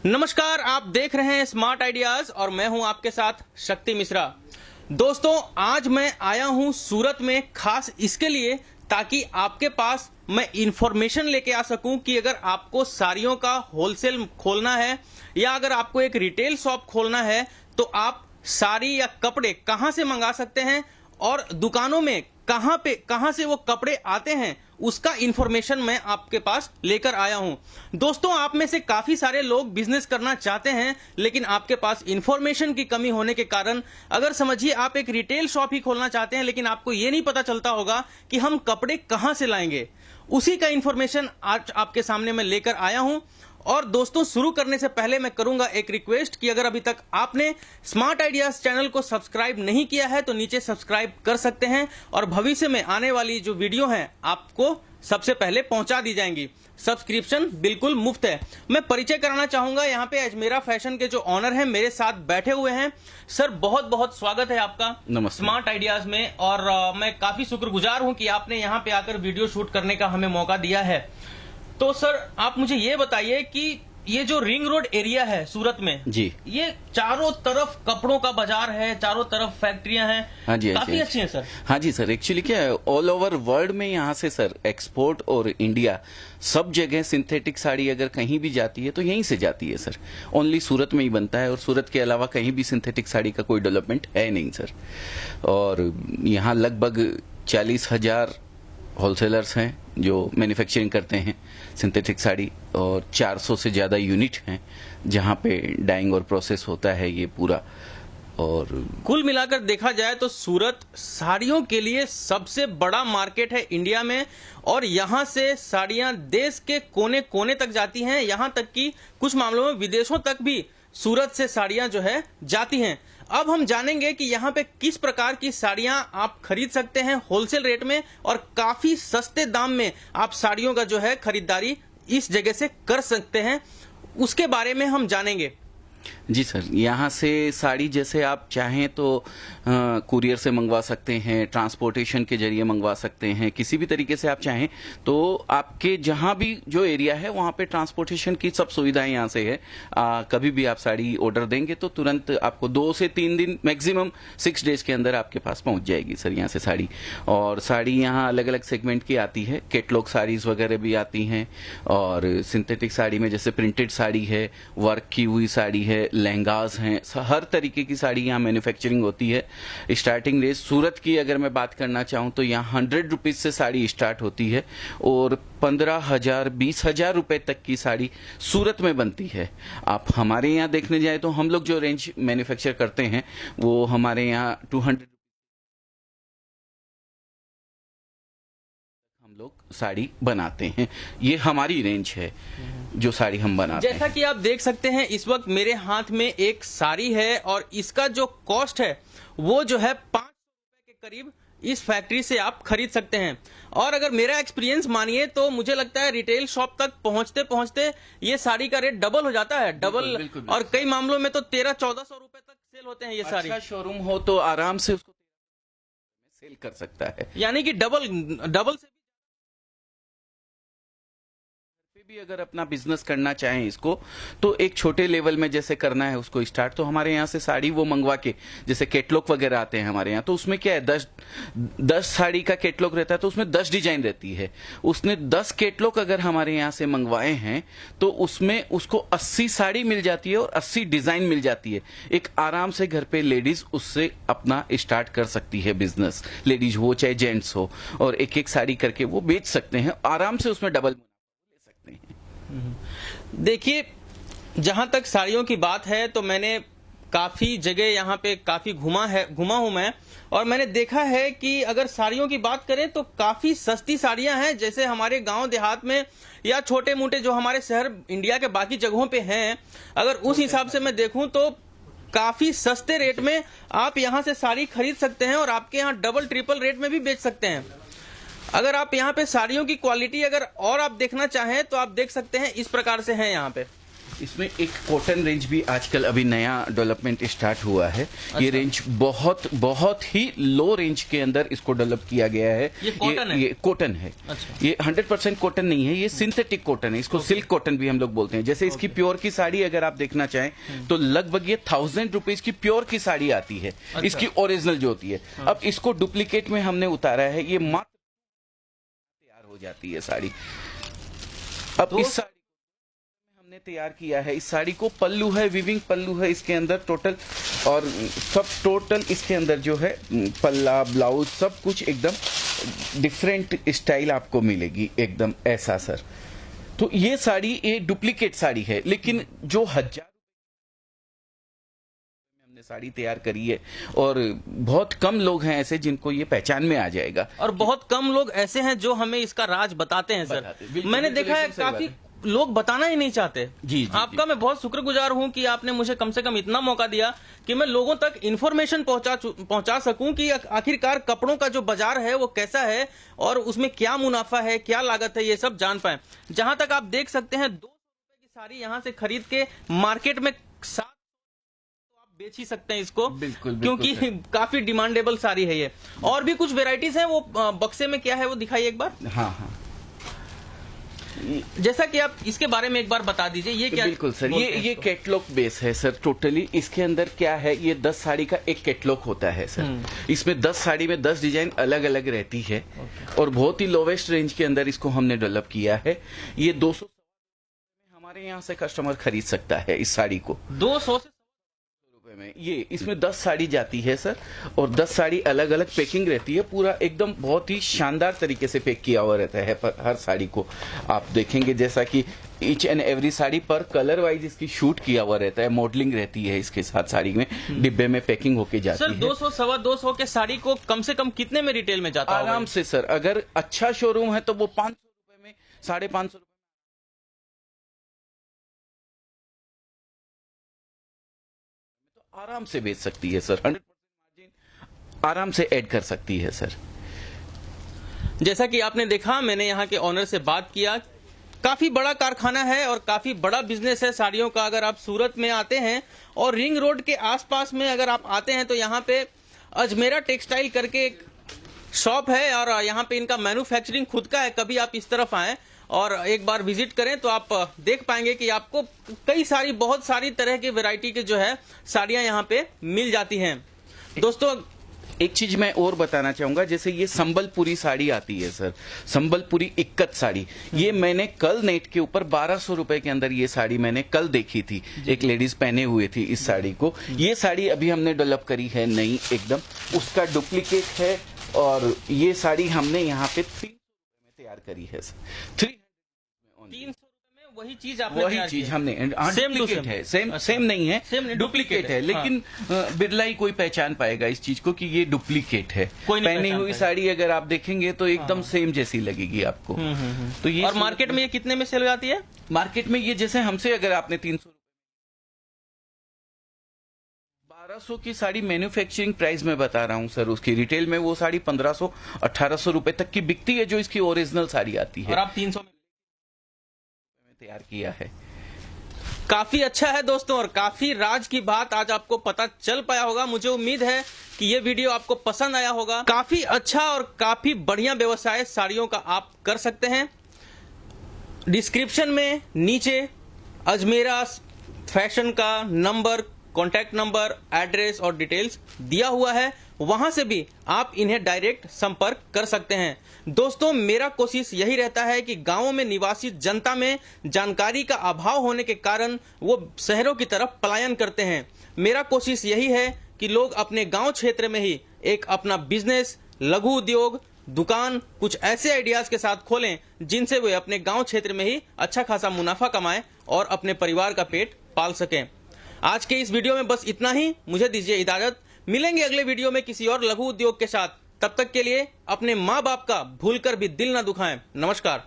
नमस्कार, आप देख रहे हैं स्मार्ट आइडियाज और मैं हूं आपके साथ शक्ति मिश्रा। दोस्तों, आज मैं आया हूं सूरत में खास इसके लिए ताकि आपके पास मैं इंफॉर्मेशन लेके आ सकूं कि अगर आपको साड़ियों का होलसेल खोलना है या अगर आपको एक रिटेल शॉप खोलना है तो आप साड़ी या कपड़े कहां से मंगा सकते हैं और दुकानों में कहां से वो कपड़े आते हैं, उसका इंफॉर्मेशन मैं आपके पास लेकर आया हूं। दोस्तों, आप में से काफी सारे लोग बिजनेस करना चाहते हैं लेकिन आपके पास इंफॉर्मेशन की कमी होने के कारण, अगर समझिए आप एक रिटेल शॉप ही खोलना चाहते हैं लेकिन आपको ये नहीं पता चलता होगा कि हम कपड़े कहां से लाएंगे, उसी का इंफॉर्मेशन आज आपके सामने मैं लेकर आया हूं। और दोस्तों, शुरू करने से पहले मैं करूंगा एक रिक्वेस्ट कि अगर अभी तक आपने स्मार्ट आइडियाज चैनल को सब्सक्राइब नहीं किया है तो नीचे सब्सक्राइब कर सकते हैं और भविष्य में आने वाली जो वीडियो है आपको सबसे पहले पहुंचा दी जाएंगी। सब्सक्रिप्शन बिल्कुल मुफ्त है। मैं परिचय कराना चाहूंगा, यहाँ पे अजमेरा फैशन के जो ऑनर हैं मेरे साथ बैठे हुए हैं। सर, बहुत बहुत स्वागत है आपका स्मार्ट आइडियाज में और मैं काफी शुक्रगुजार हूं कि आपने यहाँ पे आकर वीडियो शूट करने का हमें मौका दिया है। तो सर, आप मुझे ये बताइए कि ये जो रिंग रोड एरिया है सूरत में जी, ये चारों तरफ कपड़ों का बाजार है, चारों तरफ फैक्ट्रियां हैं। हाँ जी, काफी अच्छी हैं सर। हाँ जी सर, एक्चुअली क्या है, ऑल ओवर वर्ल्ड में यहाँ से सर एक्सपोर्ट और इंडिया सब जगह सिंथेटिक साड़ी अगर कहीं भी जाती है तो यहीं से जाती है सर। ओनली सूरत में ही बनता है और सूरत के अलावा कहीं भी सिंथेटिक साड़ी का कोई डेवलपमेंट है नहीं सर। और यहाँ लगभग 40,000 होलसेलर्स हैं जो मैन्युफैक्चरिंग करते हैं सिंथेटिक साड़ी और 400 से ज़्यादा यूनिट हैं जहां पे डाइंग और प्रोसेस होता है ये पूरा। और कुल मिलाकर देखा जाए तो सूरत साड़ियों के लिए सबसे बड़ा मार्केट है इंडिया में और यहां से साड़ियां देश के कोने कोने तक जाती हैं, यहां तक कि कुछ मामलों में विदेशों तक भी सूरत से साड़ियां जो है जाती हैं। अब हम जानेंगे कि यहाँ पे किस प्रकार की साड़ियां आप खरीद सकते हैं होलसेल रेट में और काफी सस्ते दाम में आप साड़ियों का जो है खरीदारी इस जगह से कर सकते हैं, उसके बारे में हम जानेंगे। जी सर, यहाँ से साड़ी जैसे आप चाहें तो कुरियर से मंगवा सकते हैं, ट्रांसपोर्टेशन के जरिए मंगवा सकते हैं, किसी भी तरीके से आप चाहें तो आपके जहाँ भी जो एरिया है वहाँ पे ट्रांसपोर्टेशन की सब सुविधाएं यहाँ से है। कभी भी आप साड़ी ऑर्डर देंगे तो तुरंत आपको 2 से 3 दिन मैक्सिमम 6 डेज के अंदर आपके पास पहुँच जाएगी सर यहाँ से साड़ी। और साड़ी यहाँ अलग अलग सेगमेंट की आती है, कैटलॉग साड़ीज वगैरह भी आती हैं और सिंथेटिक साड़ी में जैसे प्रिंटेड साड़ी है, वर्क की हुई साड़ी है, लहंगाज हैं, हर तरीके की साड़ी यहाँ मैन्युफैक्चरिंग होती है। स्टार्टिंग रेट सूरत की अगर मैं बात करना चाहूँ तो यहाँ 100 रुपीज से साड़ी स्टार्ट होती है और 15,000 20,000 रुपए तक की साड़ी सूरत में बनती है। आप हमारे यहाँ देखने जाए तो हम लोग जो रेंज मैन्युफैक्चर करते हैं वो हमारे यहाँ 200 हम लोग साड़ी बनाते हैं। ये हमारी रेंज है जो साड़ी हम बनाते हैं। जैसा कि आप देख सकते हैं इस वक्त मेरे हाथ में एक साड़ी है और इसका जो कॉस्ट है वो जो है 500 रुपए के करीब इस फैक्ट्री से आप खरीद सकते हैं। और अगर मेरा एक्सपीरियंस मानिए तो मुझे लगता है रिटेल शॉप तक पहुंचते पहुंचते ये साड़ी का रेट डबल हो जाता है, डबल बिल्कुल। और कई मामलों में तो 1300-1400 रुपए तक सेल होते हैं ये साड़ी। अच्छा शोरूम हो तो आराम से उसको सेल कर सकता है, यानी कि डबल से भी अगर अपना बिजनेस करना चाहें इसको तो एक छोटे लेवल में जैसे करना है उसको स्टार्ट, तो हमारे यहाँ से साड़ी वो मंगवा के, जैसे कैटलॉग वगैरह आते हैं हमारे यहाँ, तो उसमें क्या है 10 साड़ी का कैटलॉग रहता है तो उसमें 10 डिजाइन रहती है। उसने 10 कैटलॉग अगर हमारे यहाँ से मंगवाए हैं तो उसमें उसको 80 साड़ी मिल जाती है और 80 डिजाइन मिल जाती है। एक आराम से घर पे लेडीज उससे अपना स्टार्ट कर सकती है बिजनेस, लेडीज हो चाहे जेंट्स हो, और एक एक साड़ी करके वो बेच सकते हैं आराम से, उसमें डबल देखिए, जहां तक साड़ियों की बात है तो मैंने काफी जगह यहाँ पे काफी घुमा हूं मैं, और मैंने देखा है कि अगर साड़ियों की बात करें तो काफी सस्ती साड़ियां हैं। जैसे हमारे गांव देहात में या छोटे मोटे जो हमारे शहर इंडिया के बाकी जगहों पे हैं, अगर उस हिसाब से मैं देखूं तो काफी सस्ते रेट में आप यहाँ से साड़ी खरीद सकते हैं और आपके यहाँ डबल ट्रिपल रेट में भी बेच सकते हैं। अगर आप यहाँ पे साड़ियों की क्वालिटी अगर और आप देखना चाहें तो आप देख सकते हैं, इस प्रकार से है यहाँ पे। इसमें एक कॉटन रेंज भी आजकल अभी नया डेवलपमेंट स्टार्ट हुआ है। ये रेंज बहुत ही लो रेंज के अंदर इसको डेवलप किया गया है। ये कॉटन है? ये कॉटन है। ये 100% कॉटन नहीं है, ये सिंथेटिक कॉटन है। इसको सिल्क कॉटन भी हम लोग बोलते हैं। जैसे इसकी प्योर की साड़ी अगर आप देखना चाहें तो लगभग ये 1000 रुपीज की प्योर की साड़ी आती है, इसकी ओरिजिनल जो होती है। अब इसको डुप्लीकेट में हमने उतारा है, ये मात्र तैयार हो जाती है साड़ी। अब इस साड़ी हमने तैयार किया है। इस साड़ी को पल्लू है, विविंग पल्लू है इसके अंदर टोटल, और सब टोटल इसके अंदर जो है पल्ला, ब्लाउज, सब कुछ एकदम डिफरेंट स्टाइल आपको मिलेगी, एकदम ऐसा सर। तो ये साड़ी एक डुप्लीकेट साड़ी है, लेकिन जो 1000 हमने साड़ी तैयार करी है, और बहुत कम लोग हैं ऐसे जिनको ये पहचान में आ जाएगा, और बहुत कम लोग ऐसे हैं जो हमें इसका राज बताते हैं सर। मैंने देखा है काफी लोग बताना ही नहीं चाहते। जी, आपका मैं बहुत शुक्रगुजार हूं कि आपने मुझे कम से कम इतना मौका दिया कि मैं लोगों तक इन्फॉर्मेशन पहुंचा सकूं कि आखिरकार कपड़ों का जो बाजार है वो कैसा है और उसमें क्या मुनाफा है, क्या लागत है, ये सब जान पाए। जहां तक आप देख सकते हैं 200 रुपए की साड़ी यहां से खरीद के मार्केट में 700 तो आप बेच ही सकते हैं इसको। बिल्कुल, क्योंकि काफी डिमांडेबल साड़ी है ये। और भी कुछ वेराइटीज हैं, वो बक्से में क्या है वो दिखाइए एक बार। हाँ, जैसा कि आप इसके बारे में एक बार बता दीजिए, ये क्या? बिल्कुल सर, ये कैटलॉग बेस है सर टोटली। इसके अंदर क्या है, ये 10 साड़ी का एक कैटलॉग होता है सर। इसमें 10 साड़ी में 10 डिजाइन अलग अलग रहती है, और बहुत ही लोवेस्ट रेंज के अंदर इसको हमने डेवलप किया है। ये 200 में हमारे यहाँ से कस्टमर खरीद सकता है इस साड़ी को। 200 से में ये इसमें 10 साड़ी जाती है सर, और 10 साड़ी अलग अलग पैकिंग रहती है। पूरा एकदम बहुत ही शानदार तरीके से पैक किया हुआ रहता है हर साड़ी को। आप देखेंगे जैसा कि ईच एंड एवरी साड़ी पर कलर वाइज इसकी शूट किया हुआ रहता है, मॉडलिंग रहती है इसके साथ साड़ी में, डिब्बे में पैकिंग होके जाती है। सर 200 सवा 200 के साड़ी को कम से कम कितने में रिटेल में जाता है? आराम से सर, अगर अच्छा शोरूम है तो वो 500 रुपए में, 550 रुपए आराम से बेच सकती है सर। 100% मार्जिन आराम से ऐड कर सकती है सर। जैसा कि आपने देखा, मैंने यहाँ के ऑनर से बात किया। काफी बड़ा कारखाना है और काफी बड़ा बिजनेस है साड़ियों का। अगर आप सूरत में आते हैं और रिंग रोड के आसपास में अगर आप आते हैं तो यहाँ पे अजमेरा टेक्सटाइल करके एक शॉप है, और यहाँ पे इनका मैन्युफैक्चरिंग खुद का है। कभी आप इस तरफ आए और एक बार विजिट करें तो आप देख पाएंगे कि आपको कई सारी, बहुत सारी तरह की वैरायटी के जो है साड़ियां यहाँ पे मिल जाती हैं। दोस्तों एक चीज मैं और बताना चाहूंगा, जैसे ये संबलपुरी साड़ी आती है सर, संबलपुरी इक्कत साड़ी, ये मैंने कल नेट के ऊपर 1200 रुपए के अंदर ये साड़ी मैंने कल देखी थी। एक लेडीज पहने हुए थी इस साड़ी को। ये साड़ी अभी हमने डेवलप करी है नई एकदम, उसका डुप्लीकेट है, और ये साड़ी हमने यहाँ पे 300 रुपए में तैयार करी है सर। 300 में वही चीज आपने वही चीज हमने डुप्लीकेट है, सेम नहीं है, डुप्लीकेट है। लेकिन बिरला ही कोई पहचान पाएगा इस चीज को कि ये डुप्लीकेट है। पहनी हुई साड़ी अगर आप देखेंगे तो एकदम सेम जैसी लगेगी आपको। तो ये, और मार्केट में ये कितने में सेल हो जाती है? मार्केट में ये जैसे हमसे अगर आपने 300 1200 की साड़ी मैन्युफैक्चरिंग प्राइस में बता रहा हूँ सर, उसकी रिटेल में वो साड़ी 1500-1800 रुपए तक की बिकती है, जो इसकी ओरिजिनल साड़ी आती है। और आप 300 में तैयार किया है। काफी अच्छा है दोस्तों, और काफी राज की बात आज आपको पता चल पाया होगा। मुझे उम्मीद है कि ये वीडियो आपको पसंद आया होगा। काफी अच्छा और काफी बढ़िया व्यवसाय साड़ियों का आप कर सकते हैं। डिस्क्रिप्शन में नीचे अजमेरा फैशन का नंबर, कॉन्टैक्ट नंबर, एड्रेस और डिटेल्स दिया हुआ है, वहां से भी आप इन्हें डायरेक्ट संपर्क कर सकते हैं। दोस्तों मेरा कोशिश यही रहता है कि गांवों में निवासी जनता में जानकारी का अभाव होने के कारण वो शहरों की तरफ पलायन करते हैं। मेरा कोशिश यही है कि लोग अपने गांव क्षेत्र में ही एक अपना बिजनेस, लघु उद्योग, दुकान, कुछ ऐसे आइडियाज के साथ खोलें जिनसे वे अपने गांव क्षेत्र में ही अच्छा खासा मुनाफा कमाएं और अपने परिवार का पेट पाल सकें। आज के इस वीडियो में बस इतना ही। मुझे दीजिए इजाजत। मिलेंगे अगले वीडियो में किसी और लघु उद्योग के साथ। तब तक के लिए अपने माँ बाप का भूलकर भी दिल न दुखाएं। नमस्कार।